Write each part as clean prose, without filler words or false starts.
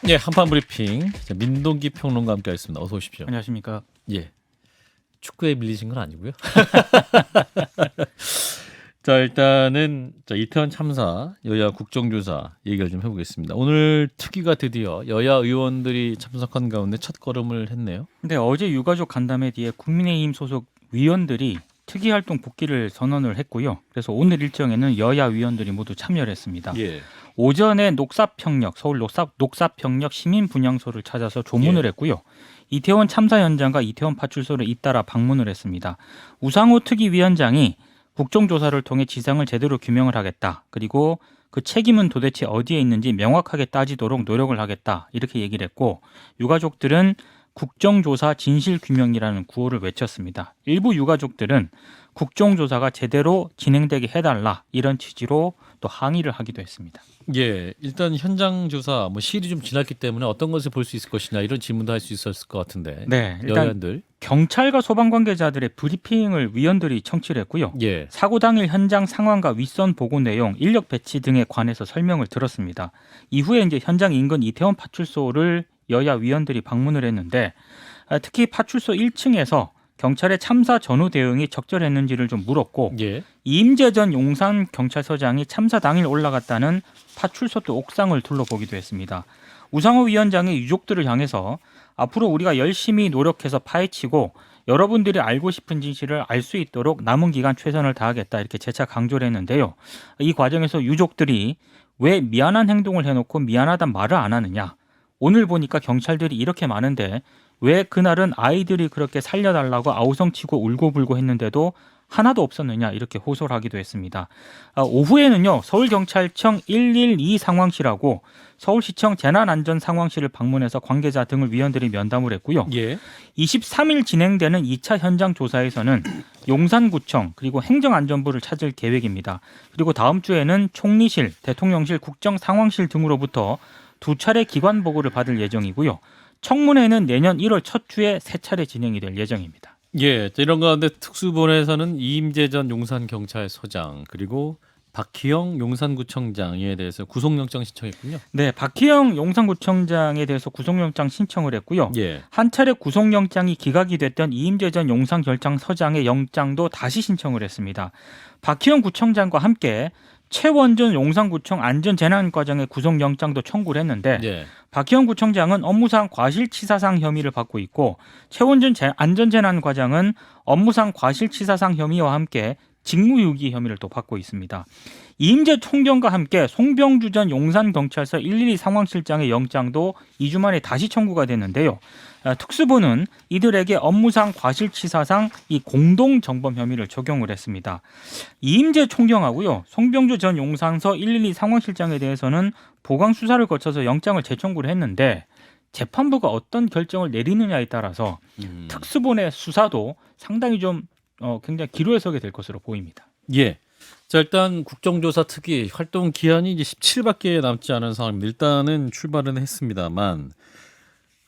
예, 한판 브리핑. 자, 민동기 평론가 함께하겠습니다. 어서 오십시오. 안녕하십니까. 예, 축구에 밀리신 건 아니고요. 자, 일단은 이태원 참사 여야 국정조사 얘기를 좀 해보겠습니다. 오늘 특위가 드디어 여야 의원들이 참석한 가운데 첫 걸음을 했네요. 근데 어제 유가족 간담회 뒤에 국민의힘 소속 위원들이 특위활동 복귀를 선언을 했고요. 그래서 오늘 일정에는 여야 위원들이 모두 참여를 했습니다. 예, 오전에 녹사평역, 서울 녹사평역 시민분향소를 찾아서 조문을 했고요. 이태원 참사 현장과 이태원 파출소를 잇따라 방문을 했습니다. 우상호 특위위원장이 국정조사를 통해 지상을 제대로 규명을 하겠다. 그리고 그 책임은 도대체 어디에 있는지 명확하게 따지도록 노력을 하겠다. 이렇게 얘기를 했고, 유가족들은 국정조사 진실규명이라는 구호를 외쳤습니다. 일부 유가족들은 국정조사가 제대로 진행되게 해달라 이런 취지로 또 항의를 하기도 했습니다. 예, 일단 현장 조사 시일이 좀 지났기 때문에 어떤 것을 볼 수 있을 것이냐 이런 질문도 할 수 있었을 것 같은데. 네, 일단 여야들. 경찰과 소방 관계자들의 브리핑을 위원들이 청취를 했고요. 예, 사고 당일 현장 상황과 윗선 보고 내용, 인력 배치 등에 관해서 설명을 들었습니다. 이후에 이제 현장 인근 이태원 파출소를 여야 위원들이 방문을 했는데, 특히 파출소 1층에서 경찰의 참사 전후 대응이 적절했는지를 좀 물었고, 예, 이임재 전 용산경찰서장이 참사 당일 올라갔다는 파출소 또 옥상을 둘러보기도 했습니다. 우상호 위원장이 유족들을 향해서 앞으로 우리가 열심히 노력해서 파헤치고 여러분들이 알고 싶은 진실을 알 수 있도록 남은 기간 최선을 다하겠다 이렇게 재차 강조를 했는데요. 이 과정에서 유족들이 왜 미안한 행동을 해놓고 미안하단 말을 안 하느냐. 오늘 보니까 경찰들이 이렇게 많은데 왜 그날은 아이들이 그렇게 살려달라고 아우성치고 울고불고 했는데도 하나도 없었느냐 이렇게 호소를 하기도 했습니다. 오후에는요, 서울경찰청 112 상황실하고 서울시청 재난안전상황실을 방문해서 관계자 등을 위원들이 면담을 했고요. 예, 23일 진행되는 2차 현장 조사에서는 용산구청 그리고 행정안전부를 찾을 계획입니다. 그리고 다음 주에는 총리실, 대통령실, 국정상황실 등으로부터 2차례 기관 보고를 받을 예정이고요. 청문회는 내년 1월 첫 주에 3차례 진행이 될 예정입니다. 예, 이런 가운데 특수본에서는 이임재 전 용산경찰서장 그리고 박희영 용산구청장에 대해서 구속영장 신청했군요. 네, 박희영 용산구청장에 대해서 구속영장 신청을 했고요. 예, 한 차례 구속영장이 기각이 됐던 이임재 전 용산경찰서장의 영장도 다시 신청을 했습니다. 박희영 구청장과 함께 최원준 용산구청 안전재난과장의 구속영장도 청구를 했는데, 예, 박희영 구청장은 업무상 과실치사상 혐의를 받고 있고, 최원준 안전재난과장은 업무상 과실치사상 혐의와 함께 직무유기 혐의를 또 받고 있습니다. 이임재 총경과 함께 송병주 전 용산경찰서 112 상황실장의 영장도 2주 만에 다시 청구가 됐는데요. 특수부는 이들에게 업무상 과실치사상 이 공동정범 혐의를 적용을 했습니다. 이임재 총경하고요, 송병주 전 용산서 112 상황실장에 대해서는 보강 수사를 거쳐서 영장을 재청구를 했는데, 재판부가 어떤 결정을 내리느냐에 따라서 특수본의 수사도 상당히 좀 굉장히 기로에 서게 될 것으로 보입니다. 예. 자, 일단 국정조사 특위 활동 기한이 이제 17밖에 남지 않은 상황입니다. 일단은 출발은 했습니다만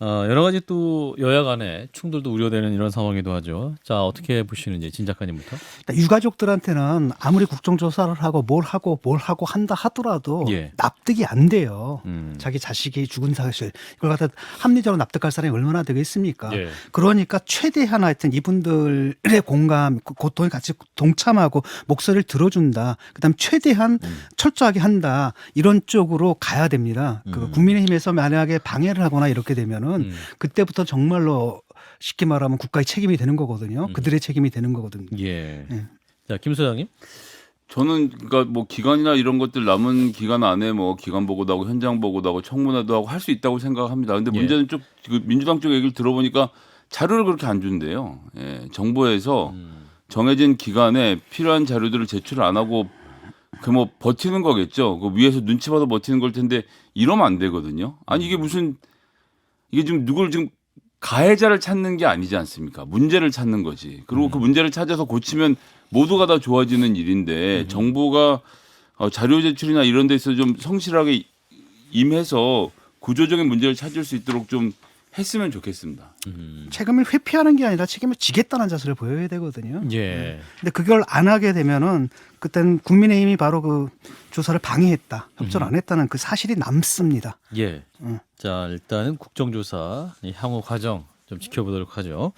여러 가지 또 여야 간에 충돌도 우려되는 이런 상황이기도 하죠. 자, 어떻게 보시는지 진 작가님부터. 유가족들한테는 아무리 국정조사를 하고 뭘 하고 한다 하더라도 예. 납득이 안 돼요. 음. 자기 자식이 죽은 사실 이걸 갖다 합리적으로 납득할 사람이 얼마나 되겠습니까? 예. 그러니까 최대한 하여튼 이분들의 공감, 고통에 같이 동참하고 목소리를 들어준다. 그다음 최대한 철저하게 한다. 이런 쪽으로 가야 됩니다. 그 국민의힘에서 만약에 방해를 하거나 이렇게 되면은 그때부터 정말로 쉽게 말하면 국가의 책임이 되는 거거든요. 그들의 책임이 되는 거거든요. 예. 예. 자, 김 소장님. 저는 그러니까 뭐 기간이나 이런 것들 남은 기간 안에 뭐 기간 보고도 하고 현장 보고도 하고 청문회도 하고 할 수 있다고 생각합니다. 근데 예. 문제는 좀 그 민주당 쪽 얘기를 들어보니까 자료를 그렇게 안 준대요. 예. 정부에서 정해진 기간에 필요한 자료들을 제출을 안 하고 그 뭐 버티는 거겠죠. 그 위에서 눈치 봐서 버티는 걸 텐데 이러면 안 되거든요. 아니 이게 지금 누굴 지금 가해자를 찾는 게 아니지 않습니까? 문제를 찾는 거지. 그리고 그 문제를 찾아서 고치면 모두가 다 좋아지는 일인데 정부가 자료 제출이나 이런 데 있어서 좀 성실하게 임해서 구조적인 문제를 찾을 수 있도록 좀 했으면 좋겠습니다. 책임을 회피하는 게 아니라 책임을 지겠다는 자세를 보여야 되거든요. 예. 근데 그걸 안 하게 되면은 그때는 국민의힘이 바로 그 조사를 방해했다, 협조를 안 했다는 그 사실이 남습니다. 예. 자, 일단은 국정조사 이 향후 과정 좀 지켜보도록 하죠.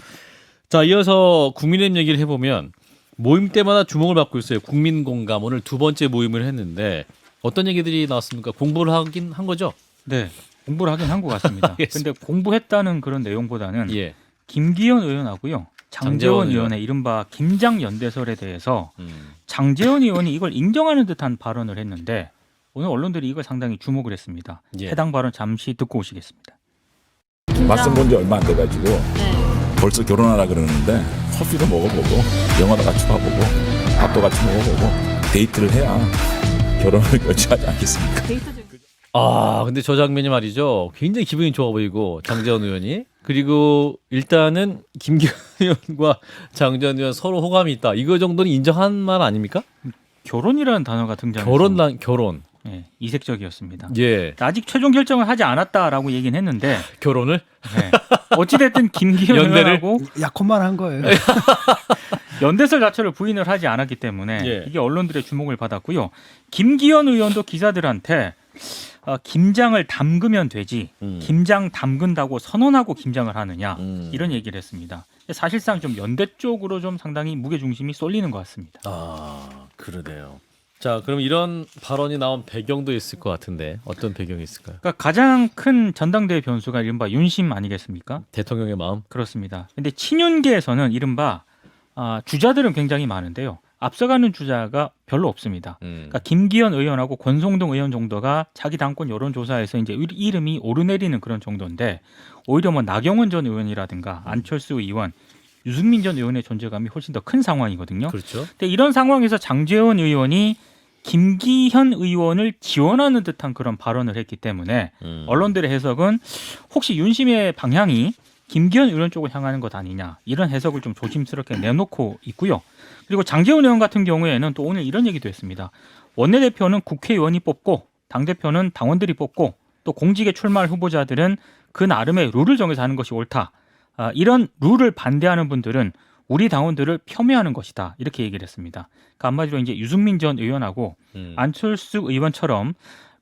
자, 이어서 국민의힘 얘기를 해보면 모임 때마다 주목을 받고 있어요. 국민공감 오늘 두 번째 모임을 했는데 어떤 얘기들이 나왔습니까? 공부를 하긴 한 거죠? 네, 공부를 하긴 한 것 같습니다. 근데 공부했다는 그런 내용보다는 예. 김기현 의원하고요, 장제원 장제원 의원. 의원의 이른바 김장 연대설에 대해서 장제원 의원이 이걸 인정하는 듯한 발언을 했는데 오늘 언론들이 이걸 상당히 주목을 했습니다. 예. 해당 발언 잠시 듣고 오시겠습니다. 맞선 본 지 얼마 안 돼가지고 네. 벌써 결혼하라 그러는데 커피도 먹어보고 영화도 같이 봐보고 밥도 같이 먹어보고 데이트를 해야 결혼을 결정하지 않겠습니까? 데이터 중 아, 근데 저 장면이 말이죠. 굉장히 기분이 좋아 보이고 장재원 의원이 그리고 일단은 김기현 의원과 장재원 의원 서로 호감이 있다. 이거 정도는 인정한 말 아닙니까? 결혼이라는 단어가 등장했습니다. 결혼. 네, 이색적이었습니다. 예. 아직 최종 결정을 하지 않았다라고 얘기는 했는데 결혼을 네. 어찌됐든 김기현 연대를? 의원하고 약혼만 한 거예요. 연대설 자체를 부인을 하지 않았기 때문에 예. 이게 언론들의 주목을 받았고요. 김기현 의원도 기자들한테 김장을 담그면 되지 김장 담근다고 선언하고 김장을 하느냐 이런 얘기를 했습니다. 사실상 좀 연대 쪽으로 좀 상당히 무게중심이 쏠리는 것 같습니다. 아, 그러네요. 자, 그럼 이런 발언이 나온 배경도 있을 것 같은데 어떤 배경이 있을까요? 그러니까 가장 큰 전당대회 변수가 이른바 윤심 아니겠습니까? 대통령의 마음. 그렇습니다. 근데 친윤계에서는 이른바 주자들은 굉장히 많은데요. 앞서가는 주자가 별로 없습니다. 그러니까 김기현 의원하고 권성동 의원 정도가 자기 당권 여론조사에서 이제 이름이 오르내리는 그런 정도인데 오히려 뭐 나경원 전 의원이라든가 안철수 의원, 유승민 전 의원의 존재감이 훨씬 더 큰 상황이거든요. 그렇죠. 근데 이런 상황에서 장제원 의원이 김기현 의원을 지원하는 듯한 그런 발언을 했기 때문에 언론들의 해석은 혹시 윤심의 방향이 김기현 의원 쪽을 향하는 것 아니냐 이런 해석을 좀 조심스럽게 내놓고 있고요. 그리고 장제원 의원 같은 경우에는 또 오늘 이런 얘기도 했습니다. 원내대표는 국회의원이 뽑고 당대표는 당원들이 뽑고 또 공직에 출마할 후보자들은 그 나름의 룰을 정해서 하는 것이 옳다. 이런 룰을 반대하는 분들은 우리 당원들을 폄훼하는 것이다. 이렇게 얘기를 했습니다. 그러니까 한마디로 이제 유승민 전 의원하고 안철수 의원처럼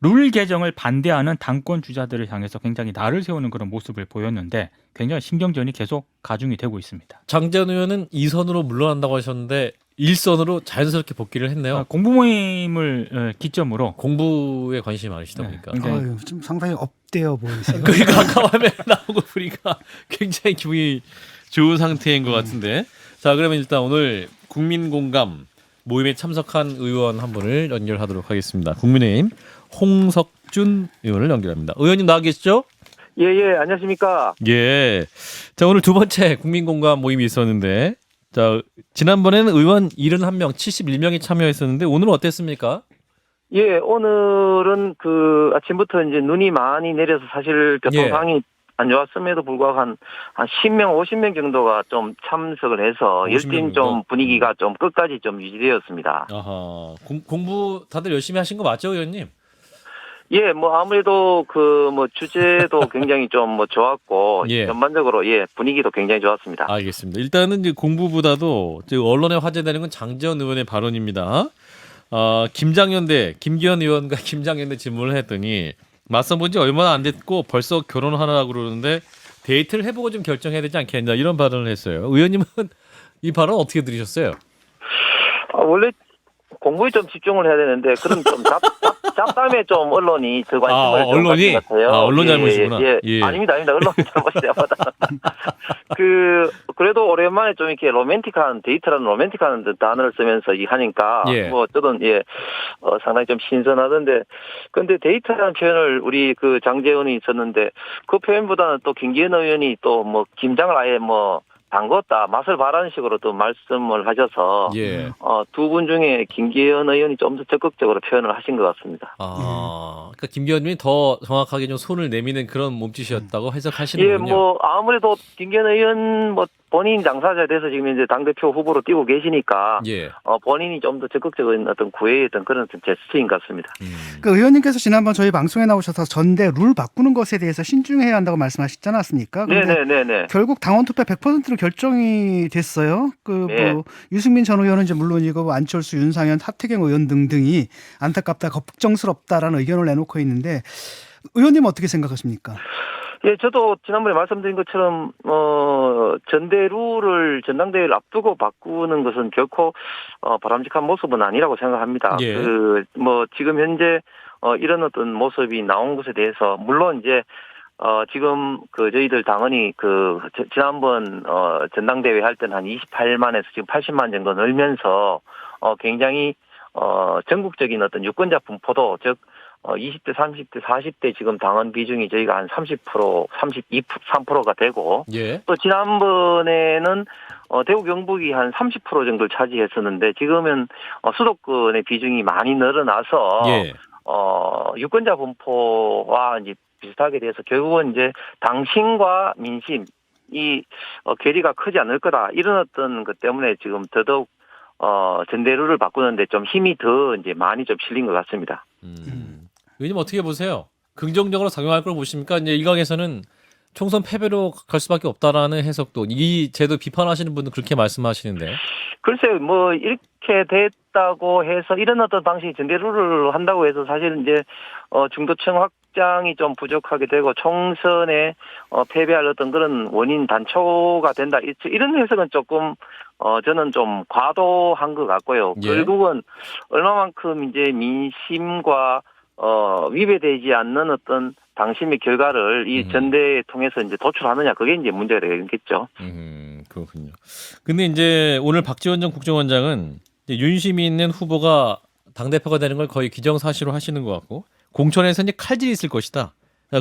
룰 개정을 반대하는 당권 주자들을 향해서 굉장히 날을 세우는 그런 모습을 보였는데 굉장히 신경전이 계속 가중이 되고 있습니다. 장재원 의원은 2선으로 물러난다고 하셨는데 1선으로 자연스럽게 복귀를 했네요. 공부 모임을 기점으로 공부에 관심이 많으시다 보니까. 네. 아유, 좀 상당히 업되어 보이세요. 그러니까 아까 화면에 나오고 보니까 굉장히 기분이 좋은 상태인 것 같은데. 자, 그러면 일단 오늘 국민공감 모임에 참석한 의원 한 분을 연결하도록 하겠습니다. 국민의힘 홍석준 의원을 연결합니다. 의원님 나와 계시죠? 예, 안녕하십니까. 예. 자, 오늘 두 번째 국민공감 모임이 있었는데, 자, 지난번에는 의원 71명, 71명이 참여했었는데, 오늘은 어땠습니까? 예, 오늘은 그 아침부터 이제 눈이 많이 내려서 사실 교통 상황이 안 좋았음에도 불구하고 한 10명, 50명 정도가 좀 참석을 해서 50명 열띤 정도? 좀 분위기가 좀 끝까지 좀 유지되었습니다. 아하. 공부 다들 열심히 하신 거 맞죠, 의원님? 예, 뭐 아무래도 그 뭐 주제도 굉장히 좀 뭐 좋았고 예. 전반적으로 분위기도 굉장히 좋았습니다. 알겠습니다. 일단은 이제 공부보다도 이제 언론에 화제되는 건 장재원 의원의 발언입니다. 김장연대, 김기현 의원과 김장연대 질문을 했더니 맞선 본 지 얼마나 안 됐고 벌써 결혼하라고 그러는데 데이트를 해보고 좀 결정해야 되지 않겠냐 이런 발언을 했어요. 의원님은 이 발언 어떻게 들으셨어요? 원래 공부에 좀 집중을 해야 되는데 그런 좀 잡담에 좀 언론이 더 관심을 좀 언론이? 가진 것 같아요. 언론 잘못이구나. 예. 아닙니다. 언론 잘못이야. 그래도 오랜만에 좀 이렇게 데이트라는 로맨틱한 단어를 쓰면서 하니까 뭐 저도 상당히 좀 신선하던데 근데 데이트라는 표현을 우리 그 장제원이 썼는데 그 표현보다는 또 김기현 의원이 또 뭐 김장을 아예 뭐 담궜다 맛을 봐라는 식으로 또 말씀을 하셔서 두 분 중에 김기현 의원이 좀 더 적극적으로 표현을 하신 것 같습니다. 그러니까 김기현 의원이 더 정확하게 좀 손을 내미는 그런 몸짓이었다고 해석하시는군요. 뭐 아무래도 김기현 의원 뭐 본인 당사자에 대해서 지금 이제 당대표 후보로 뛰고 계시니까 예. 본인이 좀 더 적극적인 어떤 구애의 어떤 그런 어떤 제스처인 것 같습니다. 그 의원님께서 지난번 저희 방송에 나오셔서 전대 룰 바꾸는 것에 대해서 신중해야 한다고 말씀하시지 않았습니까? 근데 네네네네. 결국 당원 투표 100%로 결정이 됐어요. 네. 유승민 전 의원은 이제 물론이고 안철수, 윤상현, 하태경 의원 등등이 안타깝다, 걱정스럽다라는 의견을 내놓고 있는데 의원님은 어떻게 생각하십니까? 예, 저도 지난번에 말씀드린 것처럼 전대룰을 전당대회를 앞두고 바꾸는 것은 결코 바람직한 모습은 아니라고 생각합니다. 예. 지금 현재 이런 어떤 모습이 나온 것에 대해서 물론 이제 지금 저희들 당원이 지난번 전당대회 할 때는 한 28만에서 지금 80만 정도 늘면서 굉장히 전국적인 어떤 유권자 분포도 즉 20대, 30대, 40대 지금 당원 비중이 저희가 한 30%, 32%, 3%가 되고 예. 또 지난번에는 대구 경북이 한 30% 정도를 차지했었는데 지금은 수도권의 비중이 많이 늘어나서 예. 유권자 분포와 이제 비슷하게 돼서 결국은 이제 당심과 민심 이 괴리가 크지 않을 거다 이런 어떤 것 때문에 지금 더더욱 전대룰을 바꾸는데 좀 힘이 더 이제 많이 좀 실린 것 같습니다. 의원님 어떻게 보세요? 긍정적으로 작용할 걸 보십니까? 이제 일각에서는 총선 패배로 갈 수밖에 없다라는 해석도 이 제도 비판하시는 분은 그렇게 말씀하시는데. 글쎄요, 이렇게 됐다고 해서 이런 어떤 방식의 전대룰을 한다고 해서 사실은 이제 중도층 확장이 좀 부족하게 되고 총선에 패배할 어떤 그런 원인 단초가 된다 이런 해석은 조금 저는 좀 과도한 것 같고요. 예. 결국은 얼마만큼 이제 민심과 위배되지 않는 어떤 당심의 결과를 이 전대에 통해서 이제 도출하느냐 그게 이제 문제가 되겠죠. 그렇군요. 근데 이제 오늘 박지원 전 국정원장은 이제 윤심이 있는 후보가 당대표가 되는 걸 거의 기정사실로 하시는 것 같고 공천에서 이제 칼질이 있을 것이다.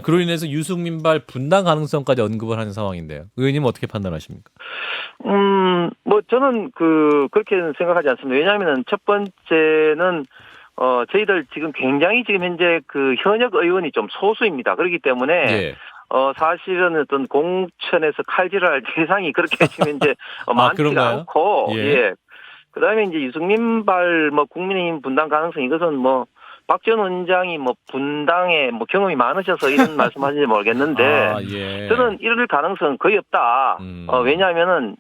그로 인해서 유승민발 분당 가능성까지 언급을 하는 상황인데요. 의원님은 어떻게 판단하십니까? 저는 그렇게는 생각하지 않습니다. 왜냐하면 첫 번째는 저희들 지금 굉장히 지금 현재 현역 의원이 좀 소수입니다. 그렇기 때문에 예. 사실은 어떤 공천에서 칼질할 대상이 그렇게 지금 현재 많지가 그런가요? 않고 예. 예. 그다음에 이제 유승민발 국민의힘 분당 가능성 이것은 박지원 원장이 분당에 경험이 많으셔서 이런 말씀하시는지 모르겠는데 예. 저는 이럴 가능성은 거의 없다. 왜냐하면은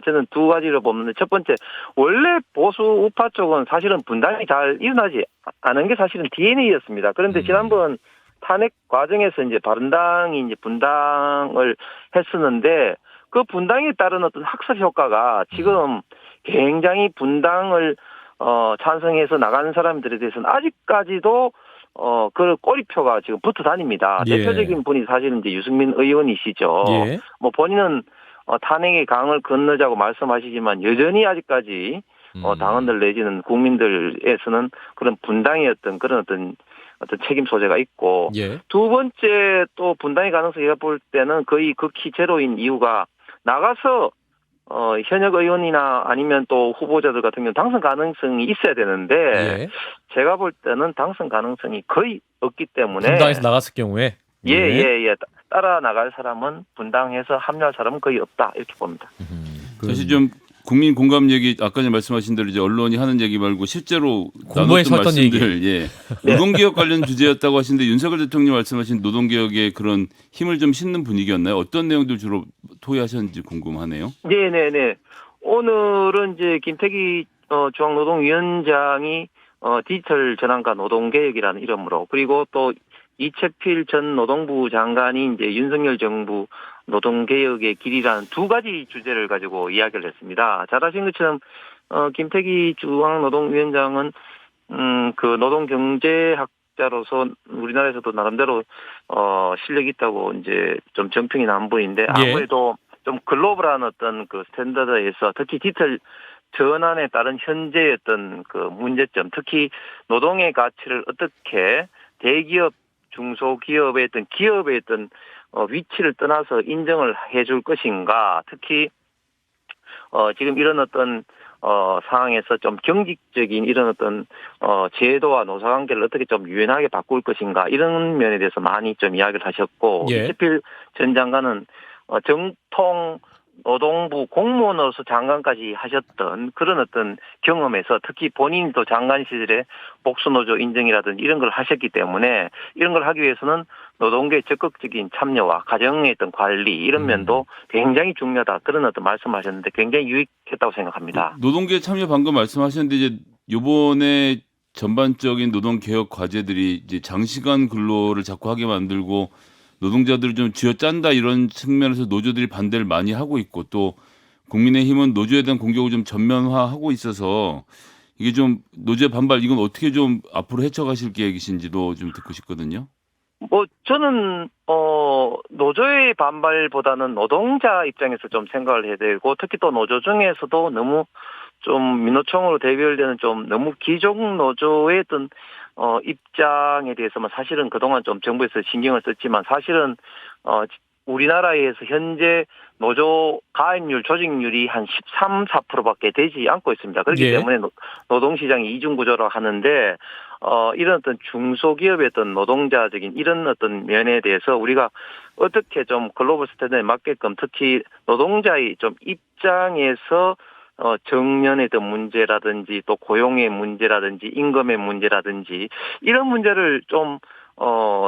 저는 두 가지를 보는데 첫 번째 원래 보수 우파 쪽은 사실은 분당이 잘 일어나지 않은 게 사실은 DNA였습니다. 그런데 지난번 탄핵 과정에서 이제 바른당이 이제 분당을 했었는데 그 분당에 따른 어떤 학습 효과가 지금 굉장히 분당을 찬성해서 나가는 사람들에 대해서는 아직까지도 그 꼬리표가 지금 붙어 다닙니다. 예. 대표적인 분이 사실은 이제 유승민 의원이시죠. 예. 본인은 탄핵의 강을 건너자고 말씀하시지만 여전히 아직까지 당원들 내지는 국민들에서는 그런 분당의 그런 어떤 책임 소재가 있고 예. 두 번째 또 분당의 가능성이 볼 때는 거의 극히 제로인 이유가 나가서 현역 의원이나 아니면 또 후보자들 같은 경우는 당선 가능성이 있어야 되는데 예. 제가 볼 때는 당선 가능성이 거의 없기 때문에 분당에서 나갔을 경우에 예. 따라 나갈 사람은 분당에서 합류할 사람은 거의 없다 이렇게 봅니다. 사실 좀 국민 공감 얘기 아까 전에 말씀하신 대로 이제 언론이 하는 얘기 말고 실제로 공부에서 나눴던 했던 말씀들 예. 노동개혁 관련 주제였다고 하시는데 윤석열 대통령 말씀하신 노동개혁의 그런 힘을 좀 싣는 분위기였나요? 어떤 내용들 주로 토의하셨는지 궁금하네요. 네네네. 오늘은 이제 김태기 중앙노동위원장이 디지털 전환과 노동개혁이라는 이름으로 그리고 또 이채필 전 노동부 장관이 이제 윤석열 정부 노동개혁의 길이라는 두 가지 주제를 가지고 이야기를 했습니다. 잘 아신 것처럼 김태기 중앙노동위원장은 노동경제학자로서 우리나라에서도 나름대로 실력이 있다고 이제 좀 정평이 난 분인데 아무래도 좀 글로벌한 어떤 스탠다드에서 특히 디지털 전환에 따른 현재의 어떤 문제점, 특히 노동의 가치를 어떻게 대기업 중소기업의 어떤 기업의 어떤 위치를 떠나서 인정을 해줄 것인가. 특히 지금 이런 어떤 상황에서 좀 경직적인 이런 어떤 제도와 노사관계를 어떻게 좀 유연하게 바꿀 것인가 이런 면에 대해서 많이 좀 이야기를 하셨고 이채필 전 장관은 정통 노동부 공무원으로서 장관까지 하셨던 그런 어떤 경험에서 특히 본인도 장관 시절에 복수노조 인정이라든지 이런 걸 하셨기 때문에 이런 걸 하기 위해서는 노동계의 적극적인 참여와 가정의 어떤 관리 이런 면도 굉장히 중요하다. 그런 어떤 말씀하셨는데 굉장히 유익했다고 생각합니다. 노동계 참여 방금 말씀하셨는데 이제 요번에 전반적인 노동 개혁 과제들이 이제 장시간 근로를 자꾸 하게 만들고 노동자들을 좀 쥐어짠다 이런 측면에서 노조들이 반대를 많이 하고 있고 또 국민의힘은 노조에 대한 공격을 좀 전면화하고 있어서 이게 좀 노조의 반발 이건 어떻게 좀 앞으로 헤쳐가실 계획이신지도 좀 듣고 싶거든요. 저는 노조의 반발보다는 노동자 입장에서 좀 생각을 해야 되고 특히 또 노조 중에서도 너무 좀 민노총으로 대별되는 좀 너무 기존 노조의 어떤 입장에 대해서만 사실은 그동안 좀 정부에서 신경을 썼지만 사실은 우리나라에서 현재 노조 가입률, 조직률이 한 13, 4%밖에 되지 않고 있습니다. 그렇기 때문에 노동시장이 이중구조로 하는데 이런 어떤 중소기업의 어떤 노동자적인 이런 어떤 면에 대해서 우리가 어떻게 좀 글로벌 스탠다드에 맞게끔 특히 노동자의 좀 입장에서 정년의 어떤 문제라든지 또 고용의 문제라든지 임금의 문제라든지 이런 문제를 좀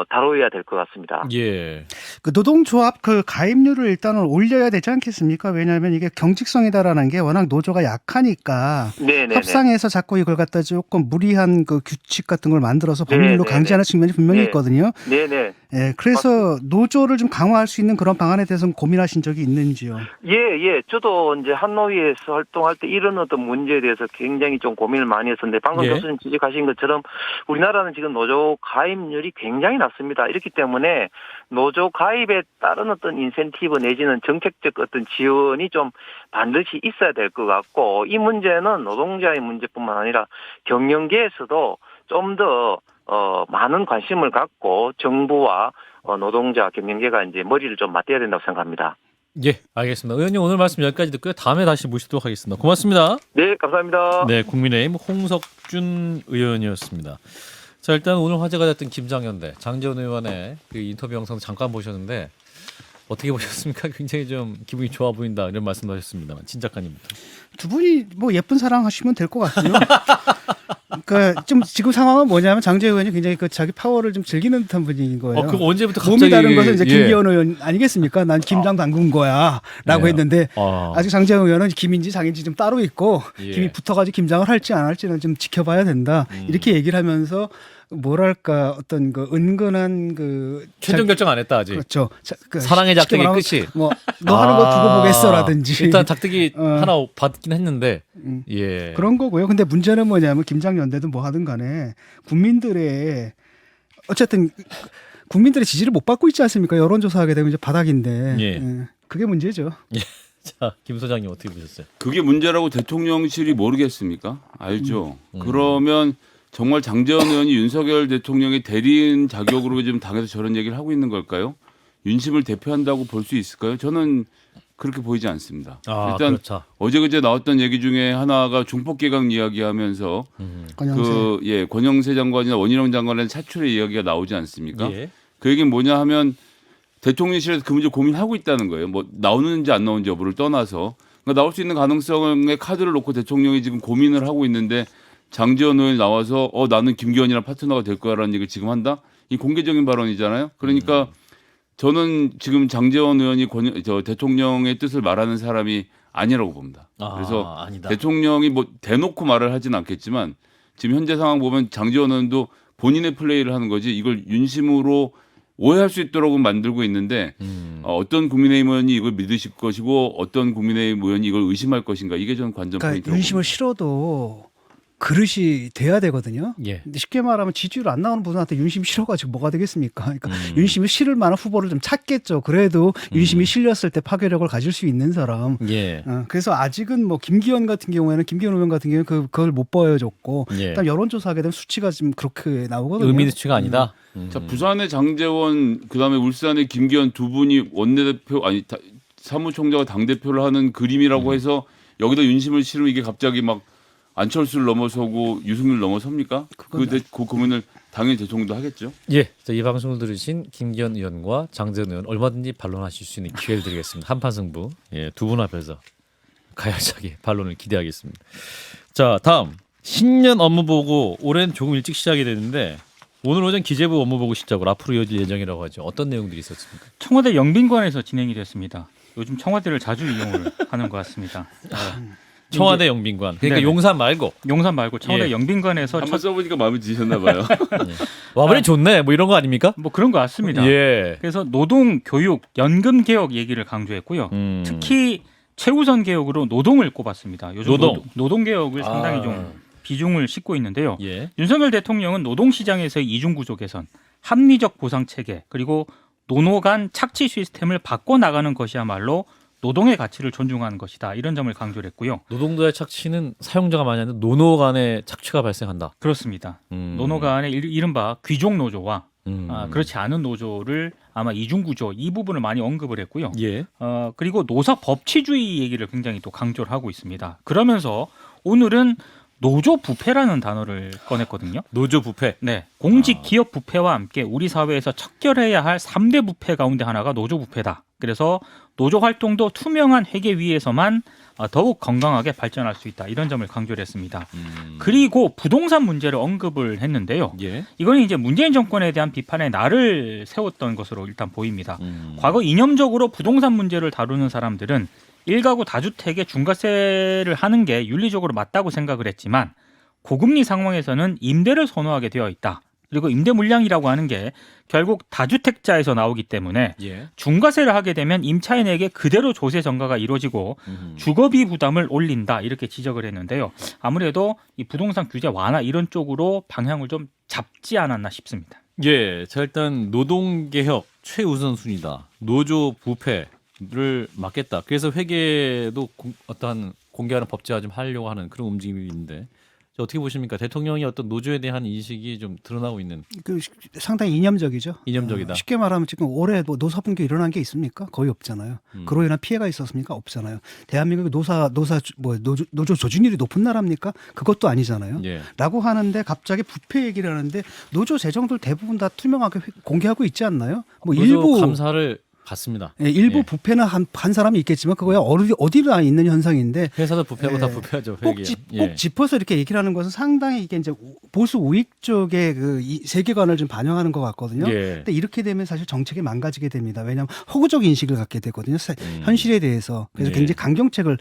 다뤄야 될 것 같습니다. 예. 그 노동조합 그 가입률을 일단은 올려야 되지 않겠습니까? 왜냐하면 이게 경직성이다라는 게 워낙 노조가 약하니까 네네네. 협상에서 자꾸 이걸 갖다 조금 무리한 그 규칙 같은 걸 만들어서 법률로 강제하는 측면이 분명히 있거든요. 네네. 예, 그래서 노조를 좀 강화할 수 있는 그런 방안에 대해서는 고민하신 적이 있는지요? 예. 저도 이제 한노위에서 활동할 때 이런 어떤 문제에 대해서 굉장히 좀 고민을 많이 했었는데 방금 교수님 지적하신 것처럼 우리나라는 지금 노조 가입률이 굉장히 낮습니다. 이렇기 때문에 노조 가입에 따른 어떤 인센티브 내지는 정책적 어떤 지원이 좀 반드시 있어야 될 것 같고 이 문제는 노동자의 문제뿐만 아니라 경영계에서도 좀 더 많은 관심을 갖고 정부와 노동자 경영계가 이제 머리를 좀 맞대야 된다고 생각합니다. 예, 알겠습니다. 의원님 오늘 말씀 여기까지 듣고요. 다음에 다시 모시도록 하겠습니다. 고맙습니다. 네, 감사합니다. 네, 국민의힘 홍석준 의원이었습니다. 자, 일단 오늘 화제가 됐던 김장현대 장재원 의원의 그 인터뷰 영상 잠깐 보셨는데 어떻게 보셨습니까? 굉장히 좀 기분이 좋아 보인다 이런 말씀도 하셨습니다만 진작가님부터. 두 분이 뭐 예쁜 사랑 하시면 될 것 같고요. 그러니까 좀 지금 상황은 뭐냐면 장재원 의원이 굉장히 그 자기 파워를 좀 즐기는 듯한 분인 거예요. 그거 언제부터 갑자기 몸이 다른 것은 이제 김기현 의원 아니겠습니까? 난 김장 담근 거야라고 했는데 아직 장재원 의원은 김인지 장인지 좀 따로 있고 김이 붙어가지고 김장을 할지 안 할지는 좀 지켜봐야 된다. 이렇게 얘기를 하면서 뭐랄까 어떤 그 은근한 그 최종 결정 안 했다 아직. 그렇죠. 사랑의 작전이 끝이. 뭐 너 하는 거 두고 보겠어라든지. 일단 작득이 하나 받긴 했는데. 예. 그런 거고요. 근데 문제는 뭐냐면 김장연대도 뭐 하든 간에 국민들의 어쨌든 국민들의 지지를 못 받고 있지 않습니까? 여론조사하게 되면 이제 바닥인데. 예. 그게 문제죠. 예. 자, 김 소장님 어떻게 보셨어요? 그게 문제라고 대통령실이 모르겠습니까? 알죠. 그러면 정말 장재원 의원이 윤석열 대통령의 대리인 자격으로 지금 당에서 저런 얘기를 하고 있는 걸까요? 윤심을 대표한다고 볼 수 있을까요? 저는 그렇게 보이지 않습니다. 일단 그렇죠. 어제 나왔던 얘기 중에 하나가 중폭개각 이야기하면서 권영세 장관이나 원희룡 장관의 차출의 이야기가 나오지 않습니까? 예. 그 얘기는 뭐냐 하면 대통령실에서 그 문제 고민하고 있다는 거예요. 뭐 나오는지 안 나오는지 여부를 떠나서 그러니까 나올 수 있는 가능성의 카드를 놓고 대통령이 지금 고민을 하고 있는데 장재원 의원이 나와서 나는 김기현이랑 파트너가 될 거야라는 얘기를 지금 한다? 이 공개적인 발언이잖아요. 그러니까 저는 지금 장재원 의원이 대통령의 뜻을 말하는 사람이 아니라고 봅니다. 그래서 아니다. 대통령이 뭐 대놓고 말을 하진 않겠지만 지금 현재 상황 보면 장재원 의원도 본인의 플레이를 하는 거지 이걸 윤심으로 오해할 수 있도록 만들고 있는데 어떤 국민의힘 의원이 이걸 믿으실 것이고 어떤 국민의힘 의원이 이걸 의심할 것인가 이게 저는 관전 포인트라고 그러니까 윤심을 실어도 그릇이 돼야 되거든요. 예. 근데 쉽게 말하면 지지율 안 나오는 분한테 윤심 실어가지고 뭐가 되겠습니까? 그러니까 윤심을 실을 만한 후보를 좀 찾겠죠. 그래도 윤심이 실렸을 때 파괴력을 가질 수 있는 사람. 예. 그래서 아직은 뭐 김기현 같은 경우에는 김기현 의원 같은 경우는 그걸 못 보여줬고 일단 여론조사하게 되면 수치가 지금 그렇게 나오거든요. 의미 수치가 아니다. 자, 부산의 장재원 그다음에 울산의 김기현 두 분이 원내대표 사무총장과 당대표를 하는 그림이라고 해서 여기다 윤심을 실으면 이게 갑자기 막 안철수를 넘어서고 유승민을 넘어섭니까? 그 고민을 당연히 대통령도 하겠죠. 예, 자, 이 방송을 들으신 김기현 의원과 장재현 의원 얼마든지 반론하실 수 있는 기회를 드리겠습니다. 한판 승부. 예, 두 분 앞에서 가열차게 반론을 기대하겠습니다. 자, 다음 신년 업무 보고 올해는 조금 일찍 시작이 됐는데 오늘 오전 기재부 업무 보고 시작으로 앞으로 이어질 예정이라고 하죠. 어떤 내용들이 있었습니까? 청와대 영빈관에서 진행이 됐습니다. 요즘 청와대를 자주 이용을 하는 것 같습니다. 청와대 영빈관. 그러니까 네네. 용산 말고. 용산 말고 청와대 예. 영빈관에서 한번 써보니까 마음에 드셨나 봐요. 와버리 좋네. 뭐 이런 거 아닙니까? 뭐 그런 것 같습니다. 예. 그래서 노동, 교육, 연금 개혁 얘기를 강조했고요. 특히 최우선 개혁으로 노동을 꼽았습니다. 요즘 노동 개혁을 상당히 좀 비중을 싣고 있는데요. 예. 윤석열 대통령은 노동시장에서의 이중구조 개선, 합리적 보상 체계, 그리고 노노 간 착취 시스템을 바꿔나가는 것이야말로 노동의 가치를 존중하는 것이다. 이런 점을 강조를 했고요. 노동자의 착취는 사용자가 많이 하는데 노노 간의 착취가 발생한다. 그렇습니다. 노노 간의 이른바 귀족 노조와 그렇지 않은 노조를 아마 이중구조 이 부분을 많이 언급을 했고요. 예. 그리고 노사 법치주의 얘기를 굉장히 또 강조를 하고 있습니다. 그러면서 오늘은 노조 부패라는 단어를 꺼냈거든요. 노조 부패. 네, 공직 기업 부패와 함께 우리 사회에서 척결해야 할 3대 부패 가운데 하나가 노조 부패다. 그래서 노조 활동도 투명한 회계 위에서만 더욱 건강하게 발전할 수 있다. 이런 점을 강조를 했습니다. 그리고 부동산 문제를 언급을 했는데요. 예. 이거는 이제 문재인 정권에 대한 비판의 날을 세웠던 것으로 일단 보입니다. 과거 이념적으로 부동산 문제를 다루는 사람들은 1가구 다주택에 중과세를 하는 게 윤리적으로 맞다고 생각을 했지만 고금리 상황에서는 임대를 선호하게 되어 있다. 그리고 임대 물량이라고 하는 게 결국 다주택자에서 나오기 때문에 예. 중과세를 하게 되면 임차인에게 그대로 조세 전가가 이루어지고 주거비 부담을 올린다. 이렇게 지적을 했는데요. 아무래도 이 부동산 규제 완화 이런 쪽으로 방향을 좀 잡지 않았나 싶습니다. 예. 자, 일단 노동개혁 최우선순위다. 노조 부패를 막겠다. 그래서 회계도 어떠한 공개하는 법제화 좀 하려고 하는 그런 움직임인데 어떻게 보십니까? 대통령이 어떤 노조에 대한 인식이 좀 드러나고 있는. 상당히 이념적이죠. 이념적이다. 쉽게 말하면 지금 올해 뭐 노사 분규 일어난 게 있습니까? 거의 없잖아요. 그로 인한 피해가 있었습니까? 없잖아요. 대한민국이 노조 조직률이 높은 나라입니까? 그것도 아니잖아요. 예. 라고 하는데 갑자기 부패 얘기를 하는데 노조 재정들 대부분 다 투명하게 공개하고 있지 않나요? 뭐 노조 일부 감사를 받습니다. 예, 일부 예. 부패는 한 사람이 있겠지만 그거야 어디나 있는 현상인데 회사도 부패하고 예. 다 부패하죠. 꼭 예. 짚어서 이렇게 얘기를 하는 것은 상당히 이게 이제 보수 우익 쪽의 이 세계관을 좀 반영하는 것 같거든요. 예. 근데 이렇게 되면 사실 정책이 망가지게 됩니다. 왜냐하면 허구적 인식을 갖게 되거든요. 현실에 대해서. 그래서 예. 굉장히 강경책을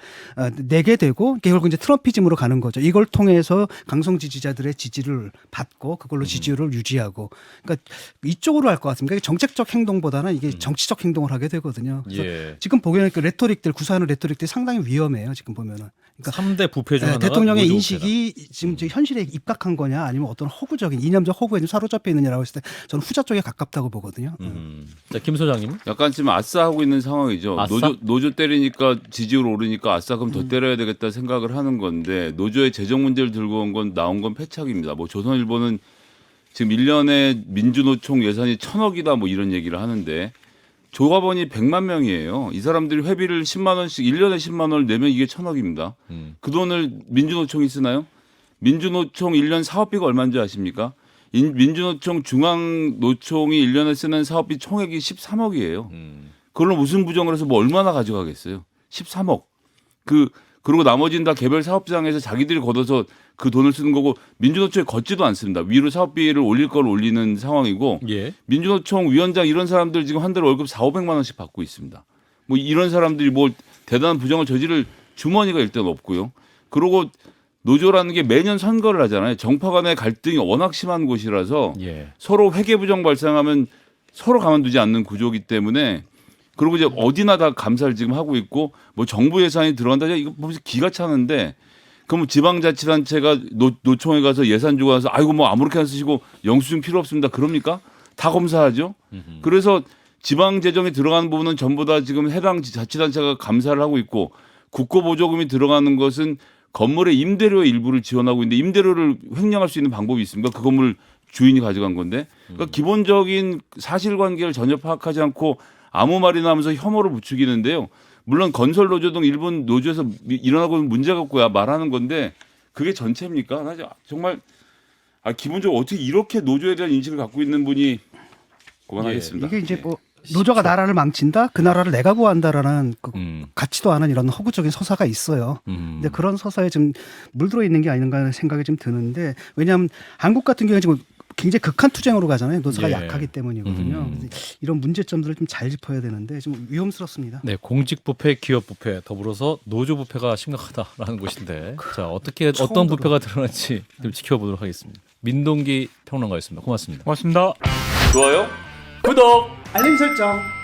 내게 되고 결국 이제 트럼피즘으로 가는 거죠. 이걸 통해서 강성 지지자들의 지지를 받고 그걸로 지지율을 유지하고. 그러니까 이쪽으로 할 것 같습니다. 이게 정책적 행동보다는 이게 정치적 행동을 하게 되거든요. 그래서 예. 지금 보기에는 그 레토릭들 구사하는 레토릭들이 상당히 위험해요. 지금 보면은. 그러니까 3대 부패 중 하나가 대통령의 노조 인식이 지금 현실에 입각한 거냐 아니면 어떤 허구적인 이념적 허구에 좀 사로잡혀 있느냐라고 했을 때 저는 후자 쪽에 가깝다고 보거든요. 자, 김 소장님. 약간 지금 아싸 하고 있는 상황이죠. 아싸? 노조 때리니까 지지율 오르니까 아싸 그럼 더 때려야 되겠다 생각을 하는 건데 노조의 재정 문제를 들고 온 건 나온 건 패착입니다. 뭐 조선일보는 지금 1년에 민주노총 예산이 1,000억이다 뭐 이런 얘기를 하는데 조합원이 100만 명이에요. 이 사람들이 회비를 10만 원씩 1년에 10만 원을 내면 이게 1,000억입니다. 그 돈을 민주노총이 쓰나요? 민주노총 1년 사업비가 얼마인지 아십니까? 민주노총 중앙노총이 1년에 쓰는 사업비 총액이 13억이에요. 그걸로 무슨 부정을 해서 뭐 얼마나 가져가겠어요? 13억. 그리고 나머지는 다 개별 사업장에서 자기들이 걷어서 그 돈을 쓰는 거고 민주노총에 걷지도 않습니다. 위로 사업비를 올릴 걸 올리는 상황이고 예. 민주노총 위원장 이런 사람들 지금 한 달 월급 4,500만 원씩 받고 있습니다. 뭐 이런 사람들이 뭐 대단한 부정을 저지를 주머니가 일단 없고요. 그리고 노조라는 게 매년 선거를 하잖아요. 정파 간의 갈등이 워낙 심한 곳이라서 예. 서로 회계 부정 발생하면 서로 가만두지 않는 구조이기 때문에 그리고 이제 어디나 다 감사를 지금 하고 있고 뭐 정부 예산이 들어간다. 이거 보면서 기가 차는데 그럼 지방자치단체가 노총에 가서 예산 주고 와서 아이고 뭐 아무렇게나 쓰시고 영수증 필요 없습니다. 그럽니까? 다 검사하죠. 그래서 지방 재정에 들어가는 부분은 전부 다 지금 해당 자치단체가 감사를 하고 있고 국고보조금이 들어가는 것은 건물의 임대료의 일부를 지원하고 있는데 임대료를 횡령할 수 있는 방법이 있습니까? 그 건물 주인이 가져간 건데. 그러니까 기본적인 사실관계를 전혀 파악하지 않고 아무 말이나 하면서 혐오를 부추기는데요. 물론 건설 노조 등 일본 노조에서 일어나고 있는 문제가 없고야 말하는 건데 그게 전체입니까? 나 정말 기본적으로 어떻게 이렇게 노조에 대한 인식을 갖고 있는 분이 그만하겠습니다. 이게 이제 뭐 노조가 나라를 망친다, 그 나라를 내가 구한다라는 그 같지도 않은 이런 허구적인 서사가 있어요. 근데 그런 서사에 좀 물들어 있는 게 아닌가 하는 생각이 좀 드는데, 왜냐하면 한국 같은 경우에 지금 굉장히 극한 투쟁으로 가잖아요. 노조가 예. 약하기 때문이거든요. 이런 문제점들을 좀 잘 짚어야 되는데 좀 위험스럽습니다. 네, 공직 부패, 기업 부패, 더불어서 노조 부패가 심각하다라는 곳인데, 자 어떻게 어떤 부패가 드러날지 좀 지켜보도록 하겠습니다. 민동기 평론가였습니다. 고맙습니다. 고맙습니다. 좋아요? 구독. 알림 설정.